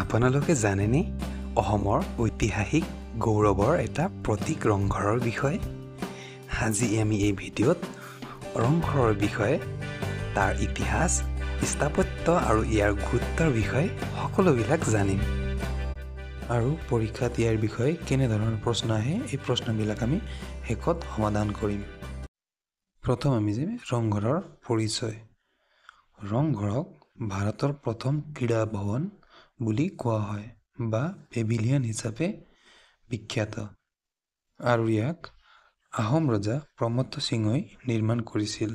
আপোনালোকে জানেনে অসমৰ ঐতিহাসিক গৌৰৱৰ এটা প্ৰতীক ৰংঘৰৰ বিষয়ে? আজি আমি এই ভিডিঅ'ত ৰংঘৰৰ বিষয়ে, তাৰ ইতিহাস, স্থাপত্য আৰু ইয়াৰ গুৰুত্বৰ বিষয়ে সকলোবিলাক জানিম। আৰু পৰীক্ষাত ইয়াৰ বিষয়ে কেনেধৰণৰ প্ৰশ্ন আহে এই প্ৰশ্নবিলাক আমি শেষত সমাধান কৰিম। প্ৰথম আমি যে ৰংঘৰৰ পৰিচয়। ৰংঘৰক ভাৰতৰ প্ৰথম ক্ৰীড়া ভৱন বুলি কোৱা হয় বা পেভিলিয়ন হিচাপে বিখ্যাত, আৰু ইয়াক আহোম ৰজা প্ৰমত্ত সিংহই নিৰ্মাণ কৰিছিল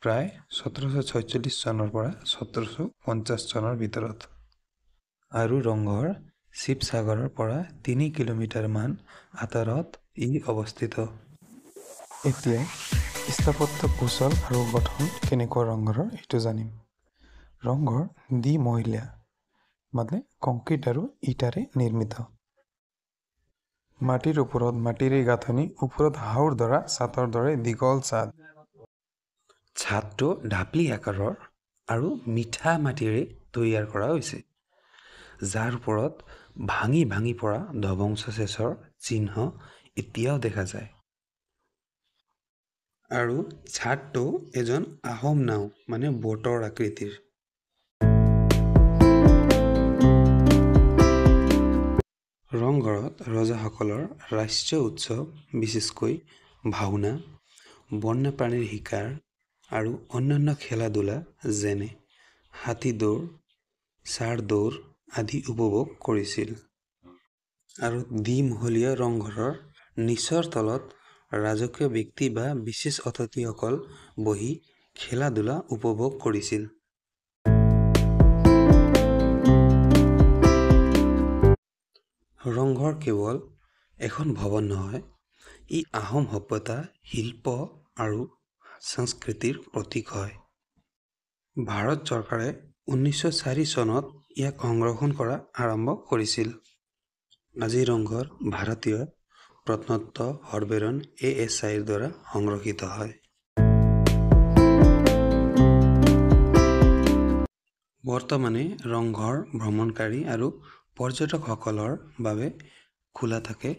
প্ৰায় 1746 চনৰ পৰা 1750 চনৰ ভিতৰত। আৰু ৰংঘৰ শিৱসাগৰৰ পৰা 3 কিলোমিটাৰ মান আঁতৰত ই অৱস্থিত। এতিয়া স্থাপত্য কৌশল আৰু গঠন কেনেকুৱা ৰংঘৰৰ এইটো জানিম। ৰংঘৰ দ্বিমহলীয়া, মানে কংক্ৰিট আৰু ইটাৰে নিৰ্মিত। মাটিৰ ওপৰত মাটিৰে গাঁথনি, ওপৰত হাওৰ ধৰা ছাতৰ দৰে দীঘল ছাদ। ছাদটো ঢাপলি আকাৰৰ আৰু মিঠা মাটিৰে তৈয়াৰ কৰা হৈছে, যাৰ ওপৰত ভাঙি ভাঙি পৰা ধ্বংসাৱশেষৰ চিহ্ন এতিয়াও দেখা যায়। আৰু ছাদটো এজন আহোম নাও, মানে বটৰ আকৃতিৰ। ৰংঘৰত ৰজাসকলৰ ৰাষ্ট্ৰীয় উৎসৱ, বিশেষকৈ ভাওনা, বন্যপ্ৰাণীৰ শিকাৰ আৰু অন্যান্য খেলা ধূলা যেনে হাতী দৌৰ, ষাঁড় দৌৰ আদি উপভোগ কৰিছিল। আৰু দ্বিমহলীয়া ৰংঘৰৰ নিচৰ তলত ৰাজকীয় ব্যক্তি বা বিশেষ অতিথিসকল বহি খেলা ধূলা উপভোগ কৰিছিল। ৰংঘৰ কেৱল এখন ভৱন নহয়, ই আহোম সভ্যতা, শিল্প আৰু সংস্কৃতিৰ প্ৰতীক হয়। ভাৰত চৰকাৰে 1904 চনত ইয়াক সংৰক্ষণ কৰা আৰম্ভ কৰিছিল। আজি ৰংঘৰ ভাৰতীয় প্ৰত্নতত্ত্ব সৰ্বেক্ষণ ASIৰ দ্বাৰা সংৰক্ষিত হয়। বৰ্তমানে ৰংঘৰ ভ্ৰমণকাৰী আৰু পৰ্যটকসকলৰ বাবে খোলা থাকে।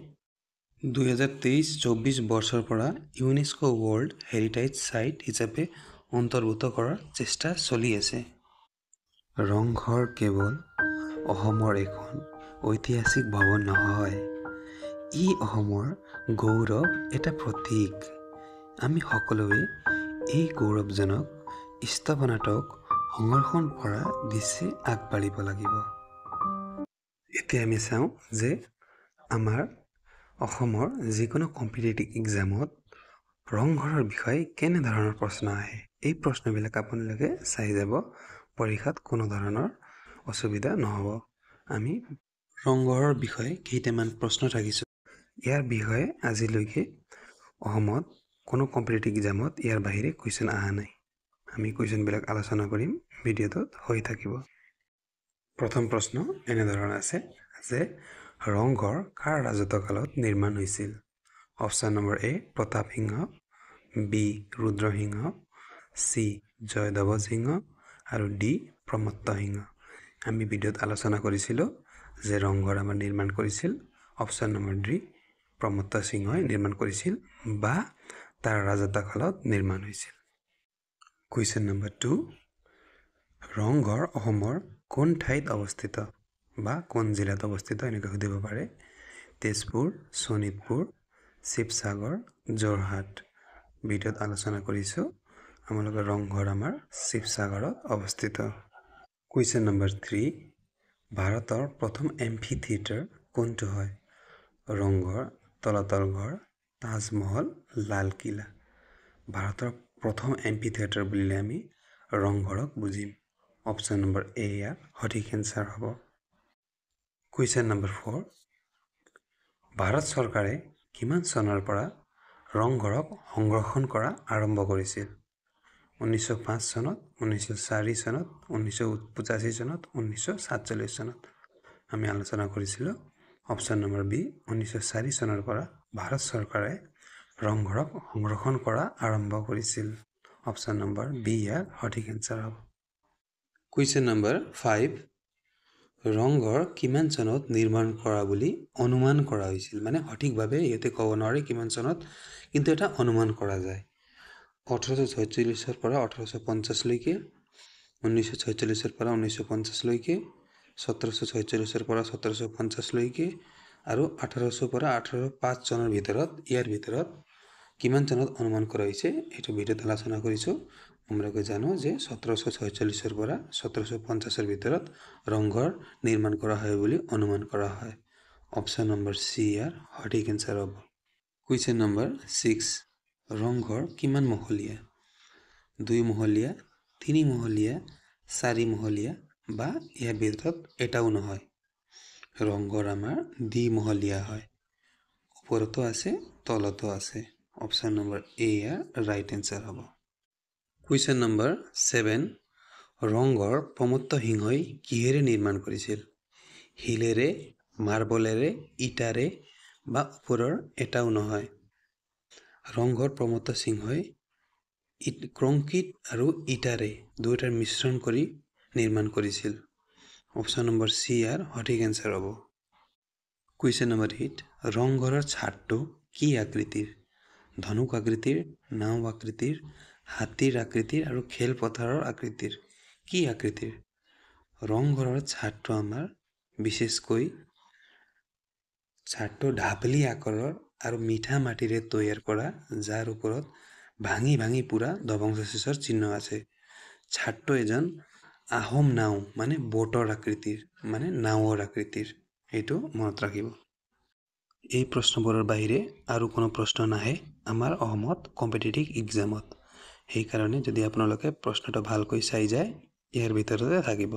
2023-24 বৰ্ষৰ পৰা ইউনেস্কো ৱৰ্ল্ড হেৰিটেজ চাইট হিচাপে অন্তৰ্ভুক্ত কৰাৰ চেষ্টা চলি আছে। ৰংঘৰ কেৱল অসমৰ এখন ঐতিহাসিক ভৱন নহয়, ই অসমৰ গৌৰৱ এটা প্ৰতীক। আমি সকলোৱে এই গৌৰৱজনক স্থাপনাটোক সংৰক্ষণ কৰা দিশে আগবাঢ়িব লাগিব। এতিয়া আমি চাওঁ যে আমাৰ অসমৰ যিকোনো কম্পিটিটিভ এক্সামত ৰংঘৰৰ বিষয়ে কেনেধৰণৰ প্ৰশ্ন আহে। এই প্ৰশ্নবিলাক আপোনালোকে চাই যাব, পৰীক্ষাত কোনো ধৰণৰ অসুবিধা নহ'ব। আমি ৰংঘৰৰ বিষয়ে কেইটামান প্ৰশ্ন ৰাখিছোঁ। ইয়াৰ বিষয়ে আজিলৈকে অসমত কোনো কম্পিটিটিভ এক্সামত ইয়াৰ বাহিৰে কুৱেশ্যন অহা নাই। আমি কুৱেশ্যনবিলাক আলোচনা কৰিম, ভিডিঅ'টোত হৈ থাকিব। প্ৰথম প্ৰশ্ন এনেধৰণৰ আছে যে ৰংঘৰ কাৰ ৰাজত্বকালত নিৰ্মাণ হৈছিল? Option number A Pratap Singha, B Rudra Singha, C Jayadhwaj Singha আৰু D প্ৰমত্ত সিংহ। আমি ভিডিঅ'ত আলোচনা কৰিছিলোঁ যে ৰংঘৰ আমাৰ নিৰ্মাণ কৰিছিল অপশ্যন নম্বৰ D প্ৰমত্ত সিংহই নিৰ্মাণ কৰিছিল বা তাৰ ৰাজত্বকালত নিৰ্মাণ হৈছিল। কুৱেশ্যন নম্বৰ 2, ৰংঘৰ অসমৰ কোন ঠাইত অৱস্থিত বা কোন জিলাত অৱস্থিত এনেকৈ সুধিব পাৰে। তেজপুৰ, শোণিতপুৰ, শিৱসাগৰ, যোৰহাট। ভিডিঅ'ত আলোচনা কৰিছোঁ আপোনালোকৰ ৰংঘৰ আমাৰ শিৱসাগৰত অৱস্থিত। কুৱেশ্যন নম্বৰ 3, ভাৰতৰ প্ৰথম এম্ফি থিয়েটাৰ কোনটো হয়? ৰংঘৰ, তলাতল ঘৰ, তাজমহল, লালকিল্লা। ভাৰতৰ প্ৰথম এম্ফি থিয়েটাৰ বুলিলে আমি ৰংঘৰক বুজিম। অপশ্যন নম্বৰ A ইয়াৰ সঠিক এনচাৰ হ'ব। কুৱেশ্যন নম্বৰ 4, ভাৰত চৰকাৰে কিমান চনৰ পৰা ৰংঘৰক সংৰক্ষণ কৰা আৰম্ভ কৰিছিল? 1905 চনত, 1904 চনত, 1985 চনত, 1947 চনত। আমি আলোচনা কৰিছিলোঁ অপশ্যন নম্বৰ B 1904 চনৰ পৰা ভাৰত চৰকাৰে ৰংঘৰক সংৰক্ষণ কৰা আৰম্ভ কৰিছিল। অপশ্যন নম্বৰ B ইয়াৰ সঠিক এনচাৰ হ'ব। কুৱেশ্যন নম্বৰ 5, ৰংঘৰ কিমান চনত নিৰ্মাণ কৰা বুলি অনুমান কৰা হৈছিল? মানে সঠিকভাৱে ইয়াতে ক'ব নোৱাৰে কিমান চনত, কিন্তু এটা অনুমান কৰা যায়। 1846 পৰা 1850লৈকে, 1946 পৰা 1950লৈকে, 1746 পৰা 1750লৈকে আৰু 1800 পৰা 1805 চনৰ ভিতৰত, ইয়াৰ ভিতৰত কিমান চনত অনুমান কৰা হৈছে এইটো ভিডিঅ'ত আলোচনা কৰিছোঁ। আমৰা জানো যে 1746 পৰা 1750 ভিতৰত ৰংঘৰ নিৰ্মাণ কৰা হয় বুলি অনুমান কৰা হয়। অপশ্যন নম্বৰ চি ইয়াৰ সঠিক এনচাৰ হ'ব। কুৱেশ্যন নম্বৰ 6, ৰংঘৰ কিমান মহলীয়া? 2 মহলীয়া, 3 মহলীয়া, 4 মহলীয়া বা ইয়াৰ ভিতৰত এটাও নহয়। ৰংঘৰ আমাৰ দ্বিমহলীয়া হয়, ওপৰতো আছে তলতো আছে। অপশ্যন নম্বৰ এ ইয়াৰ ৰাইট এনচাৰ হ'ব। কুৱেশ্যন নম্বৰ 7, ৰংঘৰ প্ৰমত্ত সিংহই কিহেৰে নিৰ্মাণ কৰিছিল? শিলেৰে, মাৰ্বলেৰে, ইটাৰে বা ওপৰৰ এটাও নহয়। ৰংঘৰ প্ৰমত্ত সিংহই কংক্ৰিট আৰু ইটাৰে দুয়োটাৰ মিশ্ৰণ কৰি নিৰ্মাণ কৰিছিল। অপশ্যন নম্বৰ চি ইয়াৰ সঠিক এনচাৰ হ'ব। কুৱেশ্যন নম্বৰ 8, ৰংঘৰৰ ছাদটো কি আকৃতিৰ? ধনুক আকৃতিৰ, নাও আকৃতিৰ, হাতীৰ আকৃতিৰ আৰু খেলপথাৰৰ আকৃতিৰ? কি আকৃতিৰ? ৰংঘৰৰ ছাদটো আমাৰ বিশেষকৈ ছাদটো ঢাপলি আকাৰৰ আৰু মিঠা মাটিৰে তৈয়াৰ কৰা, যাৰ ওপৰত ভাঙি ভাঙি পুৰা ধ্বংসাৱশেষৰ চিহ্ন আছে। ছাদটো এজন আহোম নাও মানে বোটৰ আকৃতিৰ, মানে নাৱৰ আকৃতিৰ, এইটো মনত ৰাখিব। এই প্ৰশ্নবোৰৰ বাহিৰে আৰু কোনো প্ৰশ্ন নাহে আমাৰ অসমত কম্পিটিটিভ এক্সামত। সেইকাৰণে যদি আপোনালোকে প্ৰশ্নটো ভালকৈ চাই যায় ইয়াৰ ভিতৰতে থাকিব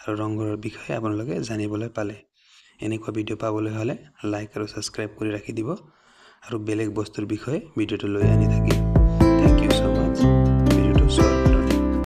আৰু ৰংঘৰৰ বিষয়ে আপোনালোকে জানিবলৈ পালে। এনেকুৱা ভিডিঅ' পাবলৈ হ'লে লাইক আৰু ছাবস্ক্ৰাইব কৰি ৰাখি দিব আৰু বেলেগ বস্তুৰ বিষয়ে ভিডিঅ'টো লৈ আনি থাকিম।